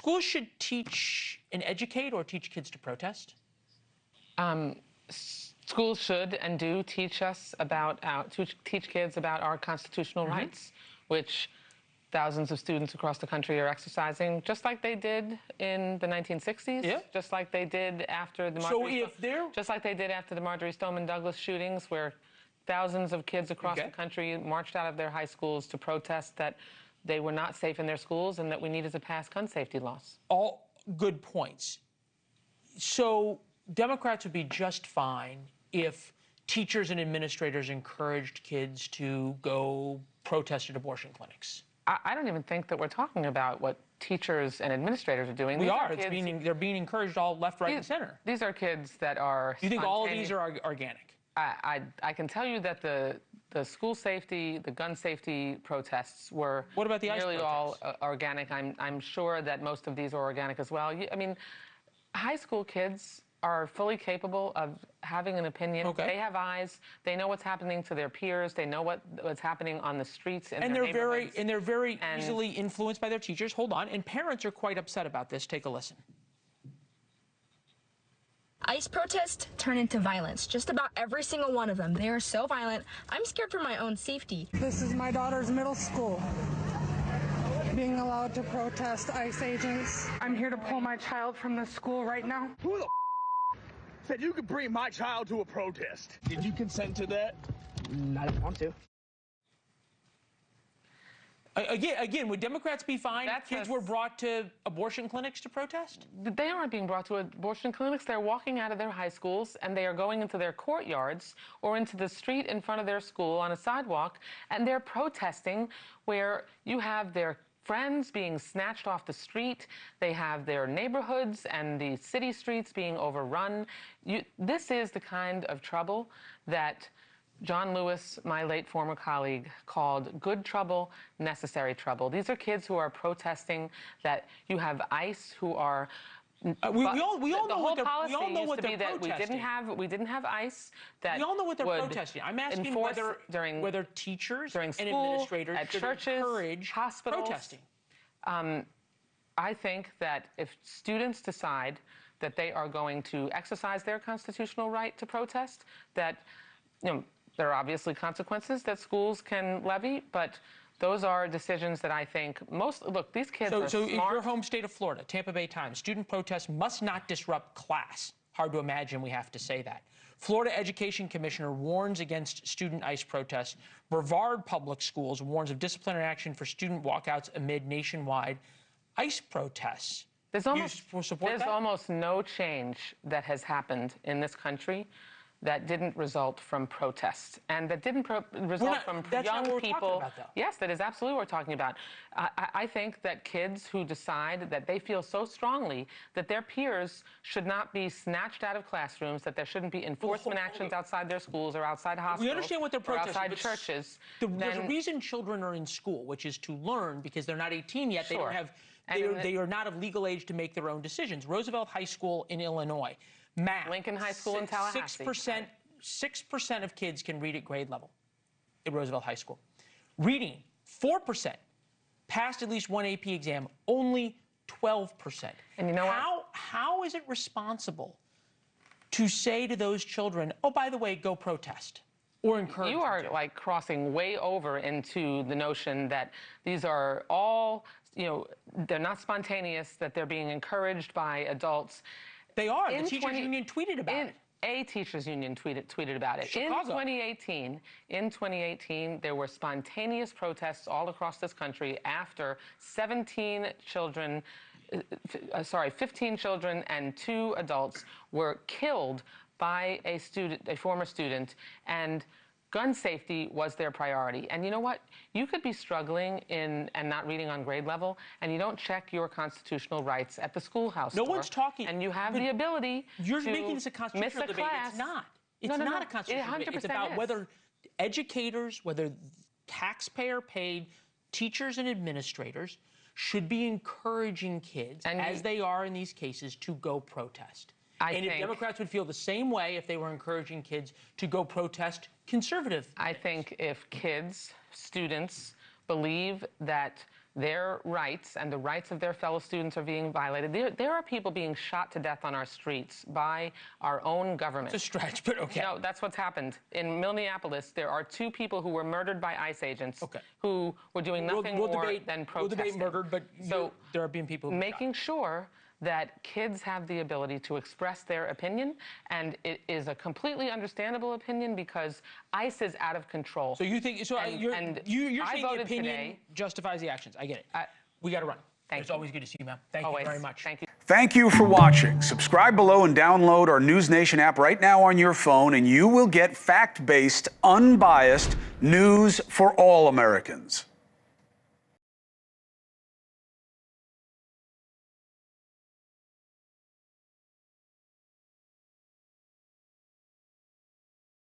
schools should teach and educate or teach kids to protest? Schools should and do teach kids about our constitutional rights, which thousands of students across the country are exercising, just like they did in the 1960s, just like they did after the Marjory Stoneman Douglas shootings, where thousands of kids across the country marched out of their high schools to protest that they were not safe in their schools and that we needed to pass gun safety laws. All good points. So Democrats would be just fine if teachers and administrators encouraged kids to go protest at abortion clinics. I don't even think that we're talking about what teachers and administrators are doing. They're being encouraged all left, right, and center. These are kids that are... Do you think all of these are organic? I can tell you that the school safety, the gun safety protests were what about the nearly all organic. I'm sure that most of these are organic as well. I mean, high school kids are fully capable of having an opinion. They have eyes. They know what's happening to their peers. They know what's happening on the streets in their neighborhoods. They're very easily influenced by their teachers. Hold on. And parents are quite upset about this. Take a listen. ICE protests turn into violence. Just about every single one of them. They are so violent. I'm scared for my own safety. This is my daughter's middle school. Being allowed to protest ICE agents. I'm here to pull my child from the school right now. Who the said you could bring my child to a protest? Did you consent to that? I don't want to. Again, would Democrats be fine if kids were brought to abortion clinics to protest? They aren't being brought to abortion clinics. They're walking out of their high schools, and they are going into their courtyards or into the street in front of their school on a sidewalk, and they're protesting where you have their friends being snatched off the street. They have their neighborhoods and the city streets being overrun. This is the kind of trouble that John Lewis, my late former colleague, called good trouble, necessary trouble. These are kids who are protesting that you have ICE who are... We all know what they're protesting. We didn't have ICE. That we all know what they're protesting. I'm asking whether teachers and administrators at should churches, encourage hospitals, protesting. I think that if students decide that they are going to exercise their constitutional right to protest, that there are obviously consequences that schools can levy, but those are decisions that I think look, these kids are So smart. in your home state of Florida, Tampa Bay Times, student protests must not disrupt class. Hard to imagine we have to say that. Florida Education Commissioner warns against student ICE protests. Brevard Public Schools warns of disciplinary action for student walkouts amid nationwide ICE protests. There's almost no change that has happened in this country that didn't result from protests and that didn't result from young people. Yes, that is absolutely what we're talking about. I think that kids who decide that they feel so strongly that their peers should not be snatched out of classrooms, that there shouldn't be enforcement actions outside their schools or outside hospitals. We understand what they're protesting, outside churches. There's a reason children are in school, which is to learn because they're not 18 yet. They don't have. They are not of legal age to make their own decisions. Roosevelt High School in Illinois. Math. Lincoln High School in Tallahassee. 6% of kids can read at grade level at Roosevelt High School. Reading, 4% passed at least one AP exam, only 12%. And you know how is it responsible to say to those children, oh, by the way, go protest? Or encourage you are like crossing way over into the notion that these are all, they're not spontaneous, that they're being encouraged by adults. They are. The teachers union tweeted about it. A teachers union tweeted about it. Chicago. In 2018, there were spontaneous protests all across this country after 15 children and 2 adults were killed by a former student, and gun safety was their priority. And you know what? You could be struggling and not reading on grade level, and you don't check your constitutional rights at the schoolhouse No door, one's talking. and you have the ability You're to making this a constitutional debate. Class. It's not. It's not a constitutional debate. It's about whether educators, whether taxpayer-paid teachers and administrators should be encouraging kids, as they are in these cases, to go protest. And if Democrats would feel the same way if they were encouraging kids to go protest conservative. I think if kids, students, believe that their rights and the rights of their fellow students are being violated. There are people being shot to death on our streets by our own government. It's a stretch, but okay. No, that's what's happened. In Minneapolis, there are 2 people who were murdered by ICE agents who were doing nothing more than protesting. We'll debate murdered, but so there are being people who making sure that kids have the ability to express their opinion, and it is a completely understandable opinion because ICE is out of control. So you think so? You're saying the opinion justifies the actions. I get it. We got to run. It's always good to see you, ma'am. Thank you very much. Thank you. Thank you for watching. Subscribe below and download our NewsNation app right now on your phone, and you will get fact-based, unbiased news for all Americans.